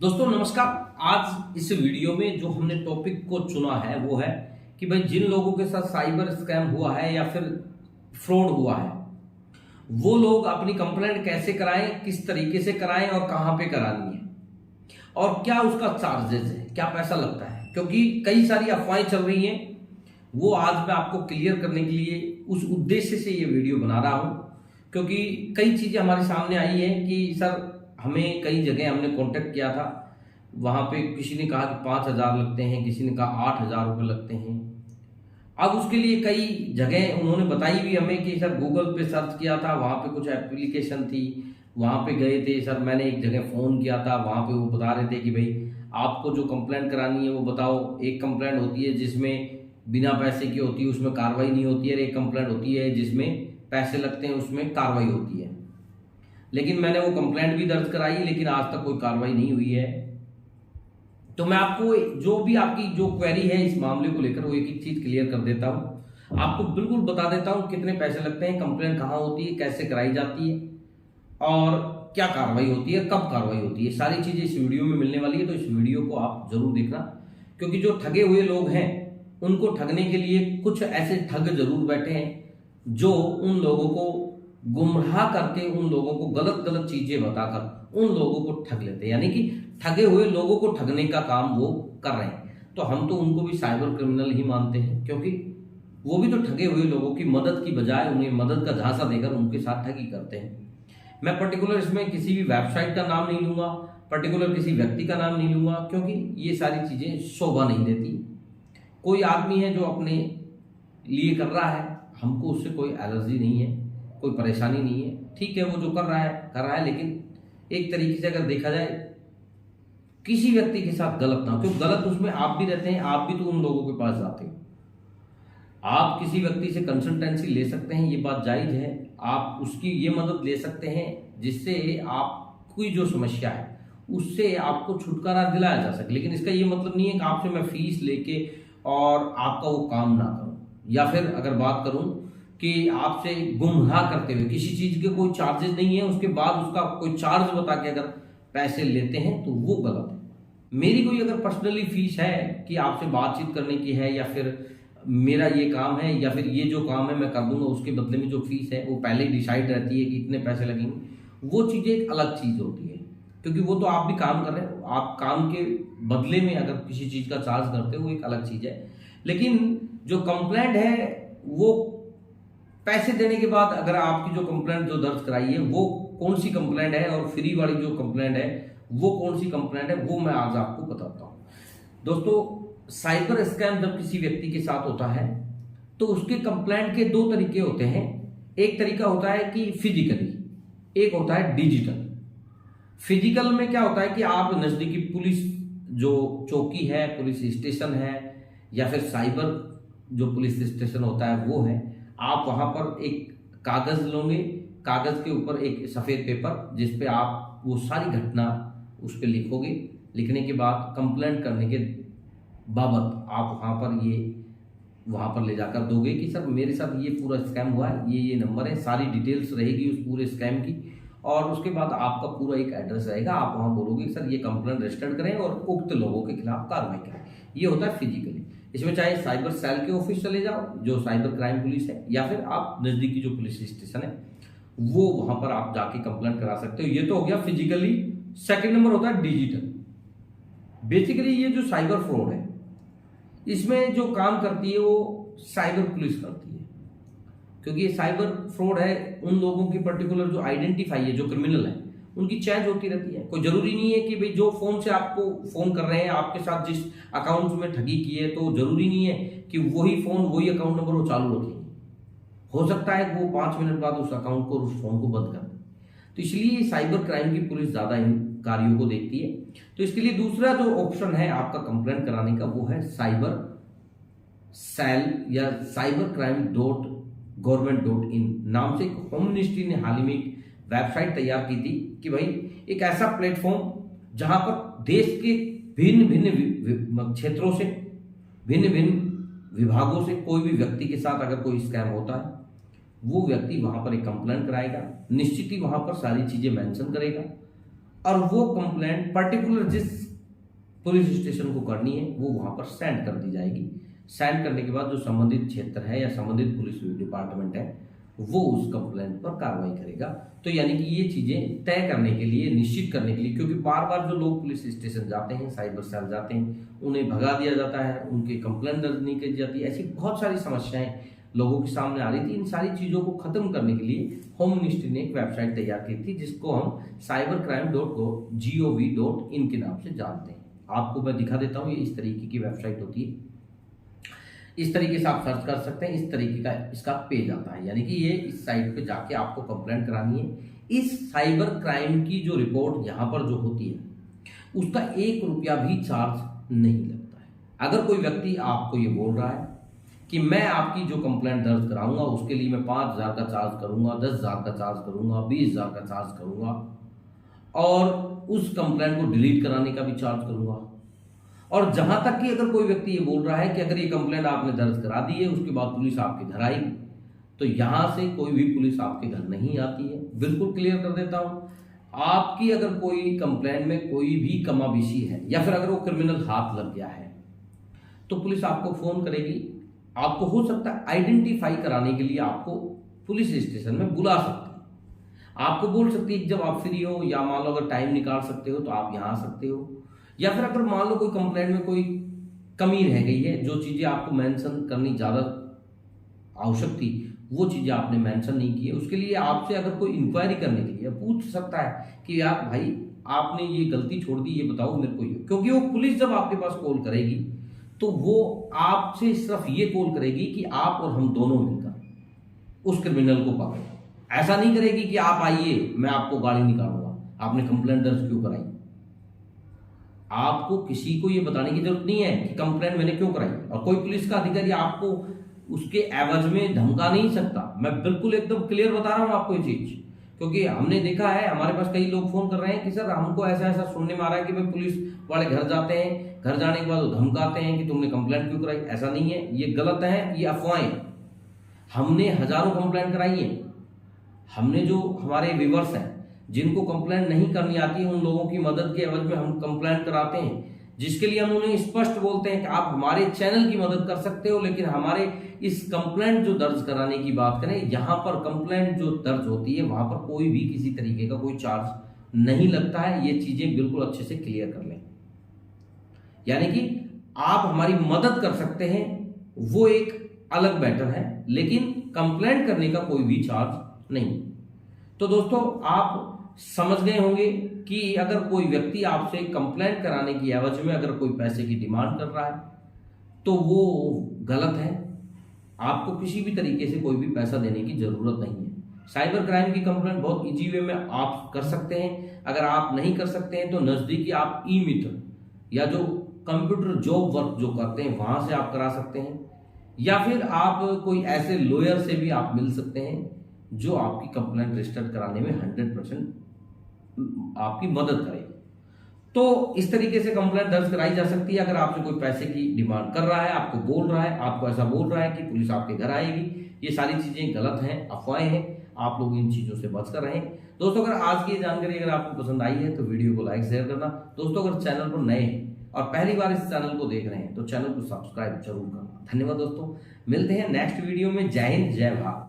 दोस्तों नमस्कार। आज इस वीडियो में जो हमने टॉपिक को चुना है वो है कि भाई जिन लोगों के साथ साइबर स्कैम हुआ है या फिर फ्रॉड हुआ है वो लोग अपनी कंप्लेंट कैसे कराएं, किस तरीके से कराएं और कहां पे करानी है और क्या उसका चार्जेस है, क्या पैसा लगता है। क्योंकि कई सारी अफवाहें चल रही हैं, वो आज मैं आपको क्लियर करने के लिए उस उद्देश्य से ये वीडियो बना रहा हूं। क्योंकि कई चीजें हमारे सामने आई हैं कि सर हमें कई जगह हमने कांटेक्ट किया था, वहां पे किसी ने कहा कि 5,000 लगते हैं, किसी ने कहा 8,000 रुपये लगते हैं। अब उसके लिए कई जगह उन्होंने बताई भी हमें कि सर गूगल पे सर्च किया था, वहां पे कुछ एप्लीकेशन थी, वहां पे गए थे। सर मैंने एक जगह फोन किया था, वहां पे वो बता रहे थे कि भाई आपको जो कंप्लेंट करानी है वो बताओ। एक कंप्लेंट होती है जिसमें बिना पैसे की होती है, उसमें कार्रवाई नहीं होती है। एक कंप्लेंट होती है जिसमें पैसे लगते हैं, उसमें कार्रवाई होती है। लेकिन मैंने वो कंप्लेंट भी दर्ज कराई, लेकिन आज तक कोई कार्रवाई नहीं हुई है। तो मैं आपको जो भी आपकी जो क्वेरी है इस मामले को लेकर वो एक एक चीज क्लियर कर देता हूं। आपको बिल्कुल बता देता हूं कितने पैसे लगते हैं, कंप्लेंट कहां होती है, कैसे कराई जाती है और क्या कार्रवाई होती है, कब कार्रवाई होती है। सारी चीजें इस वीडियो में मिलने वाली है, तो इस वीडियो को आप जरूर देखना। क्योंकि जो ठगे हुए लोग हैं उनको ठगने के लिए कुछ ऐसे ठग जरूर बैठे हैं जो उन लोगों को गुमराह करके, उन लोगों को गलत गलत चीजें बताकर उन लोगों को ठग लेते हैं। यानी कि ठगे हुए लोगों को ठगने का काम वो कर रहे हैं। तो हम तो उनको भी साइबर क्रिमिनल ही मानते हैं, क्योंकि वो भी तो ठगे हुए लोगों की मदद की बजाय उन्हें मदद का झांसा देकर उनके साथ ठगी करते हैं। मैं पर्टिकुलर इसमें किसी भी वेबसाइट का नाम नहीं लूंगा, पर्टिकुलर किसी व्यक्ति का नाम नहीं लूंगा, क्योंकि ये सारी चीजें शोभा नहीं देती। कोई आदमी है जो अपने लिए कर रहा है, हमको उससे कोई एलर्जी नहीं है, कोई परेशानी नहीं है। ठीक है, वो जो कर रहा है, लेकिन एक तरीके से अगर देखा जाए किसी व्यक्ति के साथ गलत ना हो, क्योंकि गलत उसमें आप भी रहते हैं, आप भी तो उन लोगों के पास जाते हो। आप किसी व्यक्ति से कंसल्टेंसी ले सकते हैं, ये बात जायज है। आप उसकी ये मदद ले सकते हैं जिससे आपकी जो समस्या है उससे आपको छुटकारा दिलाया जा सके। लेकिन इसका ये मतलब नहीं है कि आपसे मैं फीस लेके और आपका वो काम ना करूं, या फिर अगर बात करूं कि आपसे गुमराह करते हुए किसी चीज के कोई चार्जेस नहीं है, उसके बाद उसका कोई चार्ज बता के अगर पैसे लेते हैं तो वो गलत है। मेरी कोई अगर पर्सनली फीस है कि आपसे बातचीत करने की है, या फिर मेरा ये काम है, या फिर ये जो काम है मैं कर दूंगा, उसके बदले में जो फीस है वो पहले ही डिसाइड रहती है कि इतने पैसे लगेंगे, वो चीजें एक अलग चीज होती है। क्योंकि वो तो आप भी काम कर रहे हो, आप काम के बदले में अगर किसी चीज का चार्ज करते हो वो एक अलग चीज है। लेकिन जो कंप्लेंट है वो पैसे देने के बाद, अगर आपकी जो कंप्लेंट जो दर्ज कराई है वो कौन सी कंप्लेंट है और फ्री वाली जो कंप्लेंट है वो कौन सी कंप्लेंट है, वो मैं आज आपको बताता हूं। दोस्तों साइबर स्कैम जब किसी व्यक्ति के साथ होता है तो उसके कंप्लेंट के दो तरीके होते हैं। एक तरीका होता है कि फिजिकली, एक होता है डिजिटल। फिजिकल में क्या होता है कि आप नजदीकी पुलिस जो चौकी है, पुलिस स्टेशन है, या फिर साइबर जो पुलिस स्टेशन होता है वो है, आप वहां पर एक कागज लोगे, कागज के ऊपर एक सफेद पेपर जिसपे आप वो सारी घटना उस पर लिखोगे। लिखने के बाद कंप्लेंट करने के बाबत आप वहां पर ले जाकर दोगे कि सर मेरे साथ ये पूरा स्कैम हुआ है, ये नंबर है, सारी डिटेल्स रहेगी उस पूरे स्कैम की। और उसके बाद आपका पूरा एक एड्रेस रहेगा, आप वहां बोलोगे सर ये कंप्लेंट रजिस्टर्ड करें और उक्त लोगों के खिलाफ कार्रवाई करें। ये होता है फिजिकली। इसमें चाहे साइबर सेल के ऑफिस चले जाओ जो साइबर क्राइम पुलिस है, या फिर आप नजदीकी जो पुलिस स्टेशन है वो वहां पर आप जाके कंप्लेंट करा सकते हो। ये तो हो गया फिजिकली। सेकंड नंबर होता है डिजिटल। बेसिकली ये जो साइबर फ्रॉड है इसमें जो काम करती है वो साइबर पुलिस करती है। क्योंकि ये साइबर फ्रॉड है, उन लोगों की पर्टिकुलर जो आइडेंटिफाई है, जो क्रिमिनल है, उनकी चेंज होती रहती है। कोई जरूरी नहीं है कि भाई जो फोन से आपको फोन कर रहे हैं, आपके साथ जिस अकाउंट में ठगी की है, तो जरूरी नहीं है कि वही फोन वही अकाउंट नंबर वो चालू रखेंगे। हो सकता है वो 5 मिनट बाद उस अकाउंट को, उस फोन को बंद कर दें। तो इसलिए साइबर क्राइम की पुलिस ज्यादा इन कार्यों को देखती है। तो इसके लिए दूसरा जो ऑप्शन है आपका कंप्लेंट कराने का वो है साइबर सेल या cybercrime.government.in नाम से एक होम मिनिस्ट्री ने हाल ही में एक वेबसाइट तैयार की थी कि भाई एक ऐसा प्लेटफॉर्म जहां पर देश के भिन्न भिन्न क्षेत्रों से, भिन्न भिन्न विभागों से कोई भी व्यक्ति के साथ अगर कोई स्कैम होता है वो व्यक्ति वहां पर एक कंप्लेंट कराएगा, निश्चित ही वहां पर सारी चीजें मेंशन करेगा और वो कंप्लेंट पर्टिकुलर जिस पुलिस स्टेशन को करनी है वो वहां पर सेंड कर दी जाएगी। सेंड करने के बाद जो संबंधित क्षेत्र है या संबंधित पुलिस डिपार्टमेंट है वो उस कंप्लेंट पर कार्रवाई करेगा। तो यानी कि ये चीजें तय करने के लिए, निश्चित करने के लिए, क्योंकि बार बार जो लोग पुलिस स्टेशन जाते हैं, साइबर सेल जाते हैं, उन्हें भगा दिया जाता है, उनकी कंप्लेंट दर्ज नहीं की जाती, ऐसी बहुत सारी समस्याएं लोगों के सामने आ रही थी। इन सारी चीजों को खत्म करने के लिए होम मिनिस्ट्री ने एक वेबसाइट तैयार की थी जिसको हम cybercrime.gov.in के नाम से जानते हैं। आपको मैं दिखा देता हूं, ये इस तरीके की वेबसाइट होती है। इस तरीके से आप सर्च कर सकते हैं, इस तरीके का इसका पेज आता है। यानी कि ये इस साइट पे जाके आपको कंप्लेंट करानी है। इस साइबर क्राइम की जो रिपोर्ट यहाँ पर जो होती है उसका 1 रुपया भी चार्ज नहीं लगता है। अगर कोई व्यक्ति आपको ये बोल रहा है कि मैं आपकी जो कंप्लेंट दर्ज कराऊंगा उसके लिए मैं 5,000 का चार्ज करूंगा, 10,000 का चार्ज करूंगा, 20,000 का चार्ज करूंगा और उस कंप्लेंट को डिलीट कराने का भी चार्ज करूंगा, और जहां तक कि अगर कोई व्यक्ति ये बोल रहा है कि अगर ये कंप्लेंट आपने दर्ज करा दी है उसके बाद पुलिस आपके घर आएगी, तो यहां से कोई भी पुलिस आपके घर नहीं आती है। बिल्कुल क्लियर कर देता हूं, आपकी अगर कोई कंप्लेंट में कोई भी कमाबेशी है या फिर अगर वो क्रिमिनल हाथ लग गया है तो पुलिस आपको फोन करेगी। आपको हो सकता है आइडेंटिफाई कराने के लिए आपको पुलिस स्टेशन में बुला सकती है, आपको बोल सकती है जब आप फ्री हो या मान लो अगर टाइम निकाल सकते हो तो आप यहाँ आ सकते हो, या फिर अगर मान लो कोई कंप्लेंट में कोई कमी रह गई है, जो चीजें आपको मेंशन करनी ज्यादा आवश्यक थी वो चीजें आपने मेंशन नहीं की है, उसके लिए आपसे अगर कोई इंक्वायरी करने के लिए पूछ सकता है कि यार भाई आपने ये गलती छोड़ दी, ये बताओ मेरे को। क्योंकि वो पुलिस जब आपके पास कॉल करेगी तो वो आपसे सिर्फ ये कॉल करेगी कि आप और हम दोनों मिलकर उस क्रिमिनल को पकड़े। ऐसा नहीं करेगी कि आप आइए मैं आपको गाड़ी निकालूंगा, आपने कंप्लेंट दर्ज क्यों कराई। आपको किसी को ये बताने की जरूरत नहीं है कि कंप्लेंट मैंने क्यों कराई, और कोई पुलिस का अधिकारी आपको उसके एवज में धमका नहीं सकता। मैं बिल्कुल एकदम क्लियर बता रहा हूं आपको ये चीज, क्योंकि हमने देखा है, हमारे पास कई लोग फोन कर रहे हैं कि सर हमको ऐसा ऐसा सुनने में आ रहा है कि भाई पुलिस वाले घर जाते हैं, घर जाने के बाद वो धमकाते हैं कि तुमने कंप्लेंट क्यों कराई। ऐसा नहीं है, ये गलत है, ये अफवाहें। हमने हजारों कंप्लेंट कराई है। हमने जो हमारे व्यूअर्स हैं जिनको कंप्लेंट नहीं करनी आती है उन लोगों की मदद के एवज में हम कंप्लेंट कराते हैं, जिसके लिए हम उन्हें स्पष्ट बोलते हैं कि आप हमारे चैनल की मदद कर सकते हो, लेकिन हमारे इस कंप्लेंट जो दर्ज कराने की बात करें, यहां पर कंप्लेंट जो दर्ज होती है वहां पर कोई भी किसी तरीके का कोई चार्ज नहीं लगता है। ये चीजें बिल्कुल अच्छे से क्लियर कर लें। यानी कि आप हमारी मदद कर सकते हैं वो एक अलग मैटर है, लेकिन कंप्लेंट करने का कोई भी चार्ज नहीं। तो दोस्तों आप समझ गए होंगे कि अगर कोई व्यक्ति आपसे कंप्लेंट कराने की एवज में अगर कोई पैसे की डिमांड कर रहा है तो वो गलत है। आपको किसी भी तरीके से कोई भी पैसा देने की जरूरत नहीं है। साइबर क्राइम की कंप्लेंट बहुत इजी वे में आप कर सकते हैं। अगर आप नहीं कर सकते हैं तो नजदीकी आप ई मित्र या जो कंप्यूटर जॉब वर्क जो करते हैं वहां से आप करा सकते हैं, या फिर आप कोई ऐसे लॉयर से भी आप मिल सकते हैं जो आपकी कंप्लेंट रजिस्टर कराने में 100% आपकी मदद करेगी। तो इस तरीके से कंप्लेंट दर्ज कराई जा सकती है। अगर आपसे कोई पैसे की डिमांड कर रहा है, आपको बोल रहा है, आपको ऐसा बोल रहा है कि पुलिस आपके घर आएगी, ये सारी चीजें गलत हैं, अफवाहें हैं। आप लोग इन चीजों से बचकर रहें। दोस्तों अगर आज की जानकारी अगर आपको पसंद आई है तो वीडियो को लाइक शेयर करना। दोस्तों अगर चैनल पर नए हैं और पहली बार इस चैनल को देख रहे हैं तो चैनल को सब्सक्राइब जरूर करना। धन्यवाद दोस्तों, मिलते हैं नेक्स्ट वीडियो में। जय हिंद, जय भारत।